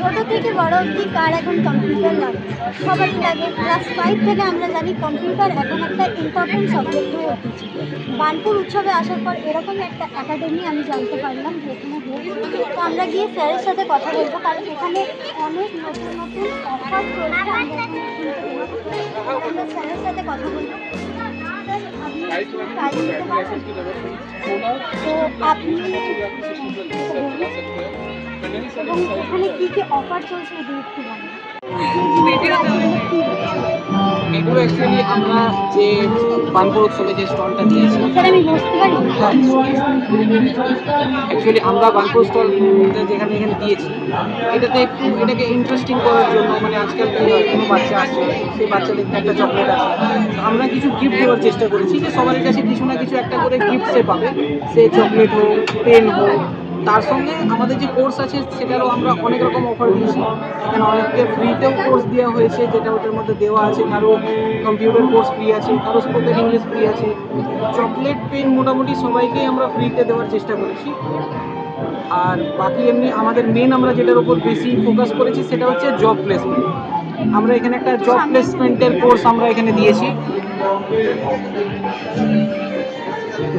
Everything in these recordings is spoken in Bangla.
ছোট থেকে বড় অবধি কার এখন কম্পিউটার লাগে, সবারই লাগে। ক্লাস 5 থেকে আমরা জানি কম্পিউটার এখন একটা ইম্পর্টেন্ট সাবজেক্ট হয়ে উঠেছে। বার্নপুর উৎসবে আসার পর এরকমই একটা একাডেমি আমি জানতে পারলাম যে এখানে হয়েছে। তো আমরা গিয়ে স্যারের সাথে কথা বলবো, কারণ এখানে অনেক নতুন নতুন অফার চলছে। আমরা এখানে শুনতে পেলাম, আমরা স্যারের সাথে কথা বলবো। স্যার, আপনি একটু টাইম দিতে পারবেন? তো আপনি এবং এখানে কী কী অফার চলছে যদি একটু বলেন। এগুলো অ্যাকচুয়ালি আমরা যে বার্নপুর উৎসবে যে স্টলটা দিয়েছি, স্যার আমি বসতে পারি? অ্যাকচুয়ালি আমরা বার্নপুর স্টল যেখানে এখানে দিয়েছি, এটাকে ইন্টারেস্টিং করার জন্য, মানে আজকাল কোনো বাচ্চা আসছে, সেই বাচ্চাদেরকে একটা চকলেট আছে, আমরা কিছু গিফট দেওয়ার চেষ্টা করেছি যে সবার কাছে কিছু না কিছু একটা করে গিফট সে পাবে, সে চকলেট হোক, পেন হোক। তার সঙ্গে আমাদের যে কোর্স আছে সেটারও আমরা অনেক রকম অফার দিয়েছি। এখানে অনেককে ফ্রিতেও কোর্স দেওয়া হয়েছে, যেটা ওটার মধ্যে দেওয়া আছে। কারো কম্পিউটার কোর্স ফ্রি আছে, কারো স্পোকেন ইংলিশ ফ্রি আছে। চকলেট, পেন মোটামুটি সবাইকেই আমরা ফ্রিতে দেওয়ার চেষ্টা করেছি। আর বাকি এমনি আমাদের মেন আমরা যেটার উপর বেশি ফোকাস করেছি সেটা হচ্ছে জব প্লেসমেন্ট। আমরা এখানে একটা জব প্লেসমেন্টের কোর্স আমরা এখানে দিয়েছি,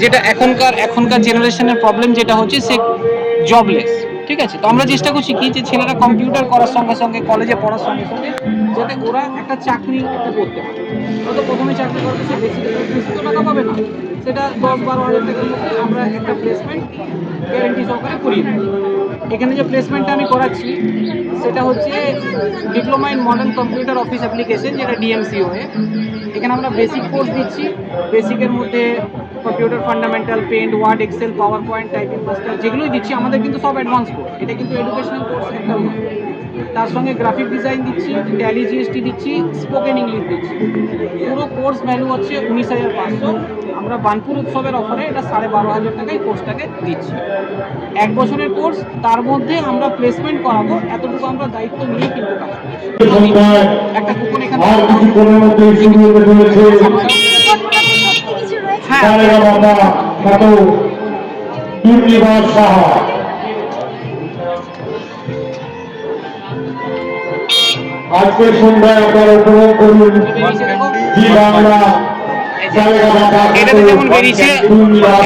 যেটা এখনকার জেনারেশনের প্রবলেম যেটা হচ্ছে সে জবলেস। ঠিক আছে, তো আমরা চেষ্টা করছি কি যে ছেলেরা কম্পিউটার করার সঙ্গে সঙ্গে, কলেজে পড়ার সঙ্গে সঙ্গে যাতে ওরা একটা চাকরি একটা করতে পারে। হয়তো প্রথমে চাকরি করতে সে বেশি তো টাকা পাবে না, সেটা 10-12 হাজার টাকার মধ্যে আমরা একটা প্লেসমেন্ট গ্যারেন্টি সহকারে করিয়ে দেবো। এখানে যে প্লেসমেন্টটা আমি করাচ্ছি সেটা হচ্ছে diploma in modern computer office application, যেটা ডিএমসিও এ। এখানে আমরা বেসিক কোর্স দিচ্ছি। বেসিকের মধ্যে computer fundamental, Paint, Word, Excel, PowerPoint, typing master যেগুলোই দিচ্ছি, আমাদের কিন্তু সব অ্যাডভান্স কোর্স। এটা কিন্তু এডুকেশনাল কোর্স একটা নয়। তার সঙ্গে গ্রাফিক ডিজাইন দিচ্ছি, ট্যালি জিএসটি দিচ্ছি, স্পোকেন ইংলিশ দিচ্ছি। পুরো কোর্স ভ্যালু হচ্ছে 19,500। আমরা বার্নপুর উৎসবের অফারে এটা 12,500 টাকায় কোর্সটাকে দিচ্ছি। 1 বছরের কোর্স, তার মধ্যে আমরা প্লেসমেন্ট করাবো, এতটুকু আমরা দায়িত্ব নিয়ে কিন্তু কাজ করছি। একটা কুপন এখানে আজকের সন্ধ্যায় আপনারা উপভোগ করুন জি বাংলা। এটাতে যেমন বেরিয়েছে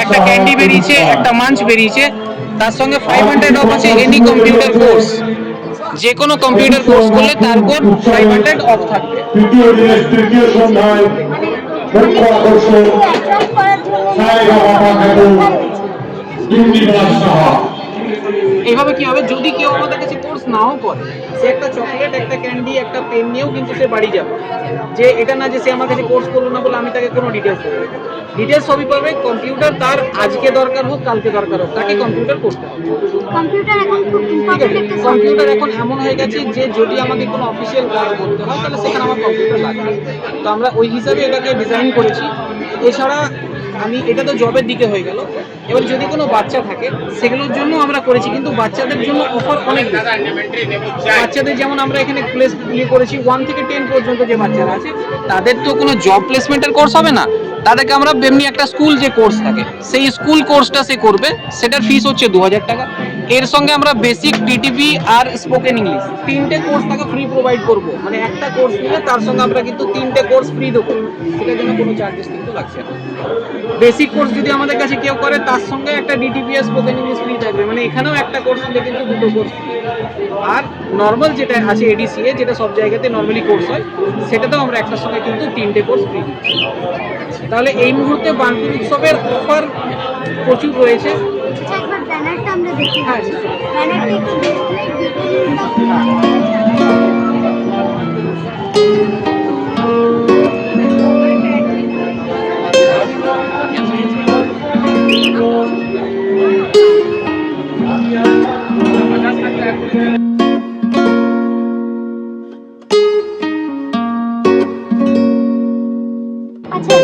একটা ক্যান্ডি বেরিয়েছে, একটা মাঞ্চ বেরিয়েছে, তার সঙ্গে 500 অফ আছে এনি কম্পিউটার কোর্স। যে কোনো কম্পিউটার কোর্স করলে তার উপর 500 অফ থাকবে। তৃতীয় দিনের তৃতীয় সন্ধ্যায় মুখ্য আকর্ষণ এইভাবে কি হবে, যদি কেউ আমাদের কাছে কোর্স নাও করে, সে একটা চকলেট, একটা ক্যান্ডি, একটা পেন নিয়েও কিন্তু সে বাড়ি যাবে। যে এটা না যে সে আমার কাছে কোর্স করলো না বলে আমি তাকে কোনো ডিটেলস দেবো। ডিটেলস সবই পাবে। কম্পিউটার তার আজকে দরকার হোক, কালকে দরকার হোক, তাকে কম্পিউটার করতে হবে। কম্পিউটার এখন খুব ইম্পর্টেন্ট একটা কম্পিউটার এখন এমন হয়ে গেছে যে যদি আমাকে কোনো অফিসিয়াল কাজ করতে হয় তাহলে সেখানে আমার কম্পিউটার লাগবে। তো আমরা ওই হিসাবে এটাকে ডিজাইন করেছি। এছাড়া এটা তো জবের দিকে হয়ে গেল। এবার যদি কোনো বাচ্চা থাকে সেগুলোর জন্য আমরা করেছি, কিন্তু বাচ্চাদের জন্য অফার অনেক বেশি। বাচ্চাদের যেমন আমরা এখানে করেছি 1 থেকে 10 পর্যন্ত যে বাচ্চারা আছে তাদের তো কোনো জব প্লেসমেন্টের কোর্স হবে না, তাদেরকে আমরা এমনি একটা স্কুল যে কোর্স থাকে সেই স্কুল কোর্সটা সে করবে, সেটার ফিস হচ্ছে 2,000 টাকা। এর সঙ্গে আমরা বেসিক, টিটিপি আর স্পোকেন ইংলিশ 3টে কোর্স তাকে ফ্রি প্রোভাইড করব। মানে একটা কোর্স নিলে তার সঙ্গে আমরা কিন্তু 3টে কোর্স ফ্রি দেবো, সেটার জন্য কোনো চার্জেস কিন্তু লাগছে না। বেসিক কোর্স যদি আমাদের কাছে কেউ করে তার সঙ্গে একটা ডিটিপি আর স্পোকেন ইংলিশ ফ্রি থাকবে, মানে এখানেও একটা কোর্স নিলে কিন্তু 2টো কোর্স ফ্রি। আর নর্মাল যেটা আছে এডিসিএ, যেটা সব জায়গাতে নর্মালি কোর্স হয়, সেটাতেও আমরা একটার সঙ্গে কিন্তু 3টে কোর্স ফ্রি দিচ্ছি। তাহলে এই মুহূর্তে বার্নপুর উৎসবের অফার প্রচুর রয়েছে। একবার ব্যানারটা আমরা দেখি। হ্যাঁ, ব্যানারটা একটু আচ্ছা,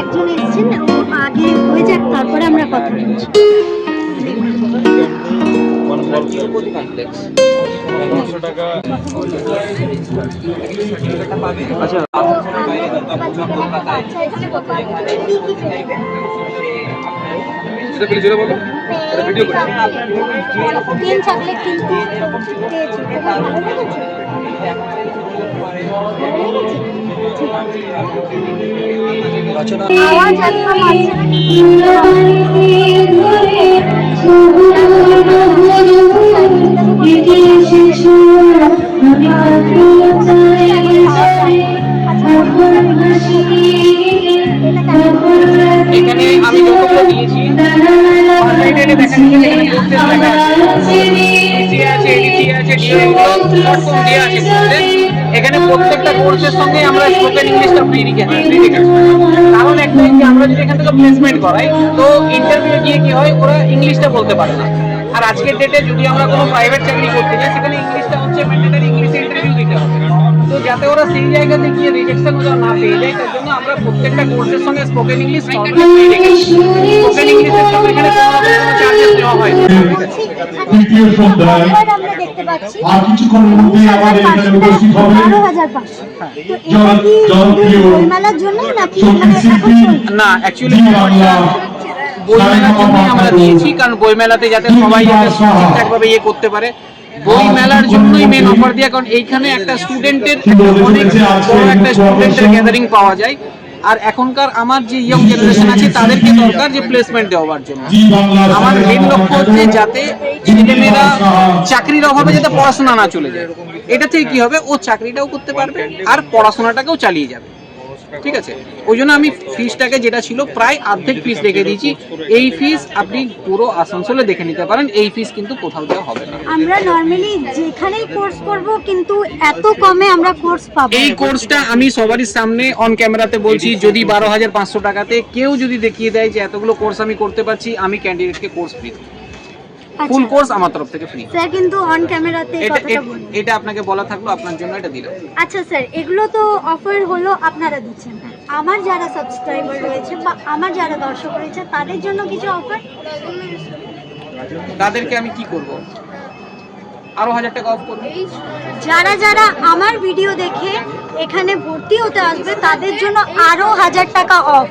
একজন এসেছেন, ও আগে হয়ে যাক, তারপরে আমরা কথা বলছি। সেটা প্লিজ জোরে বলো। এটা ভিডিও করে। পেন চকলেট কিন্তু পেয়েছি। তোমার ভালো লেগেছে? আওয়াজ একদম আসছে এখানে আমি যতগুলো দিয়েছি অনলাইনে দেখা যাচ্ছে এখানে কোর্সেস লেখা আছে, ডিসি আছে, এডিসি আছে, ডিএমগুলো শর্ট ফর্ম দেওয়া আছে কোর্সেস। এখানে প্রত্যেকটা কোর্সের সঙ্গে আমরা স্পোকেন ইংলিশটা ফ্রি রেখেছি। কারণ একটাই যে আমরা যদি এখান থেকে প্লেসমেন্ট করাই তো ইন্টারভিউ গিয়ে কি হয়, ওরা ইংলিশটা বলতে পারে না। আর আজকের ডেটে যদি আমরা কোনো প্রাইভেট চাকরি করতে যাই সেখানে ইংলিশটা হচ্ছে ম্যান্ডেটরি, ইংলিশে ইন্টারভিউ দিতে হবে। তো যাতে ওরা সেই জায়গাতে গিয়ে রিজেকশন ওরা না পেয়ে যায় তার জন্য আমরা প্রত্যেকটা কোর্সের সঙ্গে স্পোকেন ইংলিশ স্পোকেন ইংলিশের সঙ্গে এখানে কোনো চার্জেস দেওয়া হয় না। তৃতীয় সন্ধ্যায় আমরা দেখতে পাচ্ছি আর কিছুক্ষণের মধ্যেই আমাদের এখানে উপস্থিত হবে 12,500। তো এটা কি বইমেলার জন্যই নাকি মানে এখন চলছে? না, অ্যাকচুয়ালি বইমেলার জন্যই আমরা দিয়েছি, কারণ বইমেলাতে যাতে সবাই যাতে ঠিকঠাকভাবে ইয়ে করতে পারে। বই মেলার জন্যই মেন অফার দেওয়া, কারণ এইখানে একটা স্টুডেন্টের অনেক বড় একটা স্টুডেন্টের গ্যাদারিং পাওয়া যায়। আর এখনকার আমার যে ইয়ং জেনারেশন আছে তাদেরকে দরকার যে প্লেসমেন্ট দেওয়ার জন্য। আমার মেন লক্ষ্য হচ্ছে যাতে ছেলেমেয়েরা চাকরির অভাবে যাতে পড়াশোনা না চলে যায়। এটা থেকে কি হবে, ও চাকরিটাও করতে পারবে আর পড়াশোনাটাকেও চালিয়ে যাবে। ঠিক আছে, ওই জন্য আমি ফিসটাকে যেটা ছিল প্রায় অর্ধেক ফিস রেখে দিয়েছি। এই ফিস আপনি পুরো আসানসোলে দেখে নিতে পারেন, এই ফিস কিন্তু কোথাও দেওয়া হবে না। আমরা নরমালি যেখানেই কোর্স করব কিন্তু এত কমে আমরা কোর্স পাবো। এই কোর্সটা আমি সবারই সামনে অন ক্যামেরাতে বলছি, যদি 12,500 টাকাতে কেউ যদি দেখিয়ে দেয় যে এতগুলো কোর্স আমি করতে পারছি, আমি ক্যান্ডিডেটকে কোর্স ফ্রি, ফুল কোর্স আমার তরফ থেকে ফ্রি। স্যার কিন্তু অন ক্যামেরাতে কথাটা বলুন। এটা আপনাকে বলা থাকলো, আপনার জন্য এটা দিলাম। আচ্ছা স্যার, এগুলো তো অফার হলো আপনারা দিচ্ছেন, আমার যারা সাবস্ক্রাইবার রয়েছে বা আমার যারা দর্শক রয়েছে তাদের জন্য কিছু অফার? তাদেরকে আমি কি করব, আরো 1000 টাকা অফ করব। যারা যারা আমার ভিডিও দেখে এখানে ভর্তি হতে আসবে তাদের জন্য আরো 1000 টাকা অফ,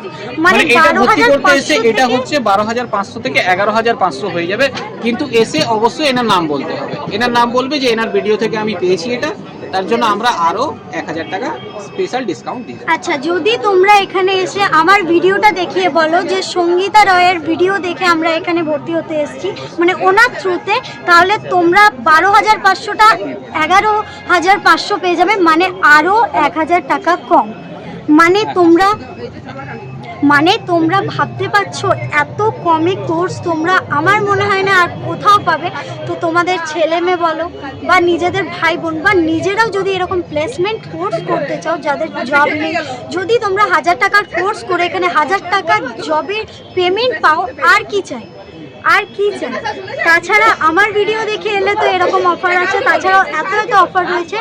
মানে এটা ভর্তি করতে এসে 12,500 এটা হচ্ছে 12,500 থেকে 11,500 হয়ে যাবে। কিন্তু এসে অবশ্যই এনার নাম বলতে হবে, এনার নাম বলবে যে এনার ভিডিও থেকে আমি পেয়েছি এটা, তার জন্য আমরা আরো 1000 টাকা স্পেশাল ডিসকাউন্ট দিই। আচ্ছা, যদি তোমরা এখানে এসে আমার ভিডিওটা দেখিয়ে বলো যে সঙ্গীতা রয়ের ভিডিও দেখে আমরা এখানে ভর্তি হতে এসেছি, মানে ওনার থ্রুতে, তাহলে তোমরা 12,500টা 11,500 পেয়ে যাবে, মানে আরো 1000 টাকা কম। মানে তোমরা ভাবতে পারছো এত কমে কোর্স তোমরা আমার মনে হয় না আর কোথাও পাবে। তো তোমাদের ছেলে মেয়ে বলো বা নিজেদের ভাই বোন বা নিজেরাও যদি এরকম প্লেসমেন্ট কোর্স করতে চাও, যাদের জব নেই, যদি তোমরা 1000 টাকার কোর্স করে এখানে 1000 টাকার জবের পেমেন্ট পাও, আর কি চাই, আর কি চাই? তাছাড়া আমার ভিডিও দেখে এলে তো এরকম অফার আছে, তাছাড়াও এত এত অফার রয়েছে।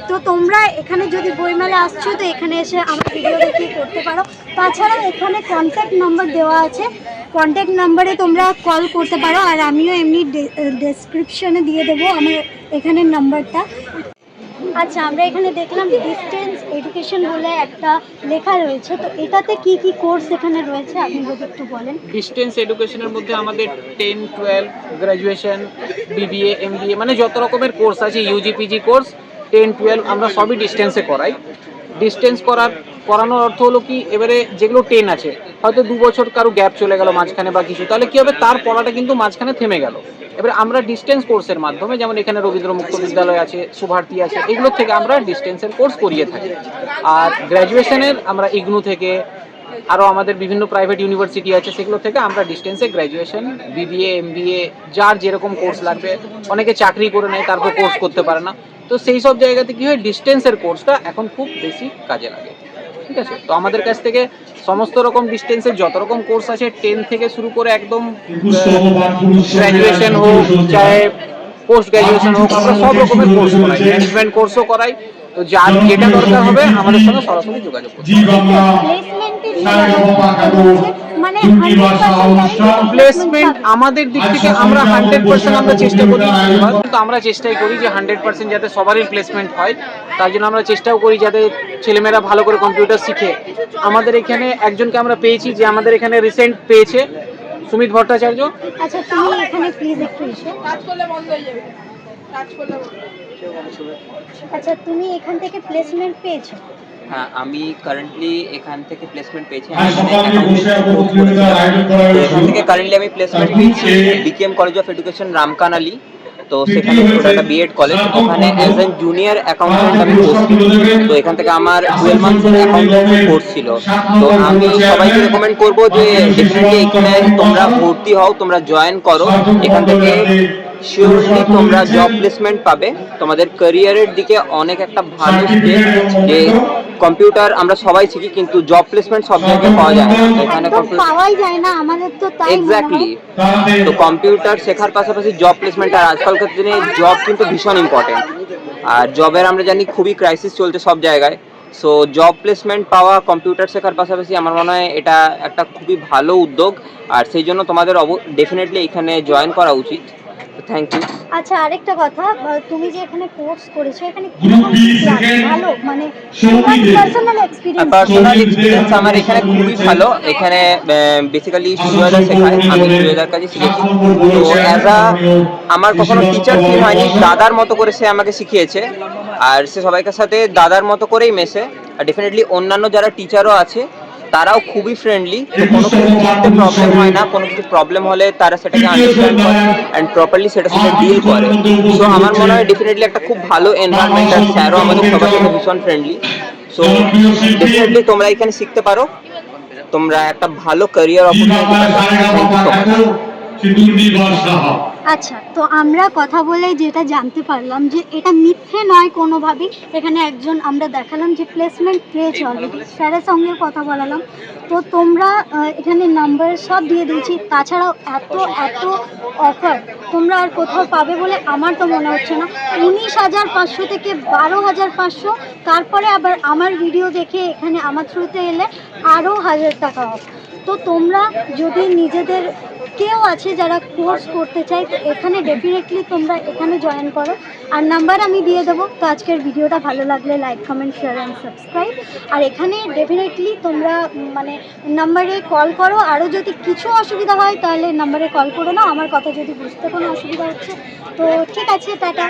তো তোমরা এখানে যদি বইমেলা আসছো তো এখানে এসে আমার ভিডিও দেখে করতে পারো। তাছাড়া এখানে কন্ট্যাক্ট নাম্বার দেওয়া আছে, কন্ট্যাক্ট নাম্বারে তোমরা কল করতে পারো, আর আমিও এমনি ডেসক্রিপশনে দিয়ে দেবো আমার এখানের নাম্বারটা। আচ্ছা, আমরা এখানে দেখলাম ডিস্টেন্স এডুকেশন বলে একটা লেখা রয়েছে, তো এটাতে কি কি কোর্স এখানে রয়েছে আপনি যদি একটু বলেন। ডিস্টেন্স এডুকেশনের মধ্যে আমাদের 10, 12, গ্র্যাজুয়েশন, বিবিএ, এমবিএ, মানে যত রকমের কোর্স আছে, ইউজি, পিজি কোর্স 10, 12 আমরা সবই ডিস্টেন্সে করাই। ডিস্টেন্স করানোর অর্থ হলো কি, এবারে যেগুলো 10 আছে, হয়তো 2 বছর কারো গ্যাপ চলে গেল মাঝখানে বা কিছু, তাহলে কি হবে, তার পড়াটা কিন্তু মাঝখানে থেমে গেল। এবারে আমরা ডিস্টেন্স কোর্সের মাধ্যমে, যেমন এখানে রবীন্দ্র মুক্ত বিদ্যালয় আছে, সুভারতী আছে, এগুলো থেকে আমরা ডিস্টেন্সের কোর্স করিয়ে থাকি। আর গ্র্যাজুয়েশনের আমরা ইগনু থেকে, আরও আমাদের বিভিন্ন প্রাইভেট ইউনিভার্সিটি আছে, সেগুলো থেকে আমরা ডিস্টেন্সে গ্র্যাজুয়েশন, বিবিএ, এমবিএ, যার যেরকম কোর্স লাগবে, অনেকে চাকরি করে নেয় তারপর কোর্স করতে পারে না, তো সেই সব জায়গাতে কি হয়, ডিস্টেন্সের কোর্সটা এখন খুব বেশি কাজে লাগে। ঠিক আছে, তো আমাদের কাছ থেকে সমস্ত রকম ডিস্টেন্সের যত রকম কোর্স আছে, 10 থেকে শুরু করে একদম গ্র্যাজুয়েশন হোক, চাहे পোস্ট গ্র্যাজুয়েশন হোক, আমরা সব রকমের কোর্স করাই, ম্যানেজমেন্ট কোর্সও করাই। তো যার যেটা দরকার হবে আমাদের সঙ্গে সরাসরি যোগাযোগ করুন। প্লেসমেন্ট আমাদের দিক থেকে আমরা 100% আমরা চেষ্টা করি, কিন্তু আমরা চেষ্টাই করি যে 100% যাতে সবারই প্লেসমেন্ট হয়। তার জন্য আমরা চেষ্টাও করি যাতে ছেলেমেয়েরা ভালো করে কম্পিউটার শিখে। আমাদের এখানে একজনকে আমরা পেয়েছি যে আমাদের এখানে রিসেন্ট পেয়েছে, সুমিত ভট্টাচার্য। আচ্ছা তুমি এখানে প্লিজ একটু এসো। আচ্ছা তুমি এখান থেকে প্লেসমেন্ট পেয়েছো? হ্যাঁ, আমি কারেন্টলি এখান থেকে প্লেসমেন্ট পেয়েছি। আজ সকালে বসে প্রতিযোগিতার আয়োজন করা তো হয়েছিল। এখান থেকে কারেন্টলি আমি প্লেসমেন্ট পেয়েছি BKM college of education Ramkanali. তো সেখানে ওটা একটা বিএড কলেজ, ওখানে অ্যাজ এন জুনিয়র অ্যাকাউন্টেন্ট আমি কোর্স করি। তো এখান থেকে আমার 12 মান্থসের অ্যাকাউন্টেন্সি কোর্স ছিল। তো আমি সবাইকে রেকমেন্ড করবো যে ডেফিনেটলি এখানে তোমরা ভর্তি হও, তোমরা জয়েন করো। এখান থেকে শিওরলি তোমরা জব প্লেসমেন্ট পাবে, তোমাদের ক্যারিয়ারের দিকে অনেক একটা ভালো স্টেপ। যে কম্পিউটার আমরা সবাই শিখি, কিন্তু জব প্লেসমেন্ট সব জায়গায় পাওয়া যায় না। এখানে একদম পাওয়াই যায় না, আমাদের তো তাই মনে হয়। এক্স্যাক্টলি। তো কম্পিউটার শেখার পাশাপাশি জব প্লেসমেন্ট, আর আজকালকার দিনে জব কিন্তু ভীষণ ইম্পর্টেন্ট। আর জবের আমরা জানি খুবই ক্রাইসিস চলছে সব জায়গায়। সো জব প্লেসমেন্ট পাওয়া কম্পিউটার শেখার পাশাপাশি আমার মনে হয় এটা একটা খুবই ভালো উদ্যোগ। আর সেই জন্য তোমাদের ডেফিনেটলি এখানে জয়েন করা উচিত। Thank you. আচ্ছা আরেকটা কথা, তুমি যে এখানে কোর্স করেছো এখানে কিরকম ক্লাস? ভালো মানে পার্সোনাল এক্সপেরিয়েন্স? পার্সোনাল এক্সপিরিয়েন্স আমার এখানে খুবই ভালো। এখানে বেসিক্যালি সুজয়দা শেখায়, আমি সুজয়দার কাছে শিখেছি। তো অ্যাজ আমার কখনো টিচার ফিল হয়নি, দাদার মতো করে সে আমাকে শিখিয়েছে। আর সে সবাইকে সাথে দাদার মতো করেই মেশে। আর ডেফিনেটলি অন্যান্য যারা টিচারও আছে তারাও খুবই ফ্রেন্ডলি। তো কোনো কিছু বুঝতে প্রবলেম হয় না, কোনো কিছু প্রবলেম হলে তারা সেটাকে আন্ডারস্ট্যান্ড করে অ্যান্ড প্রপারলি সেটার সাথে ডিল করে। সো আমার মনে হয় ডেফিনেটলি একটা খুব ভালো এনভায়রনমেন্ট। আর স্যারও আমাদের সবার সাথে ভীষণ ফ্রেন্ডলি। সো ডেফিনেটলি তোমরা এখানে শিখতে পারো, তোমরা একটা ভালো ক্যারিয়ার অপরচুনিটি পাবে। Thank you so much. আচ্ছা তো আমরা কথা বলে যেটা জানতে পারলাম যে এটা মিথ্যে নয় কোনোভাবেই। এখানে একজন আমরা দেখালাম যে প্লেসমেন্ট পেয়েছে অলরেডি, স্যারের সঙ্গে কথা বলালাম। তো তোমরা এখানে নাম্বার সব দিয়ে দিয়েছি। তাছাড়াও এত এত অফার তোমরা আর কোথাও পাবে বলে আমার তো মনে হচ্ছে না। 19,500 থেকে 12,500, তারপরে আবার আমার ভিডিও দেখে এখানে আমার থ্রুতে এলে আরও 1,000 টাকা অফ। তো তোমরা যদি নিজেদের কেউ আছে যারা কোর্স করতে চায় তো এখানে ডেফিনেটলি তোমরা এখানে জয়েন করো। আর নাম্বার আমি দিয়ে দেবো। তো আজকের ভিডিওটা ভালো লাগলে like comment share and subscribe. আর এখানে ডেফিনেটলি তোমরা মানে নাম্বারে কল করো। আরও যদি কিছু অসুবিধা হয় তাহলে নাম্বারে কল করো না। আমার কথা যদি বুঝতে কোনো অসুবিধা হচ্ছে তো ঠিক আছে, টাটা।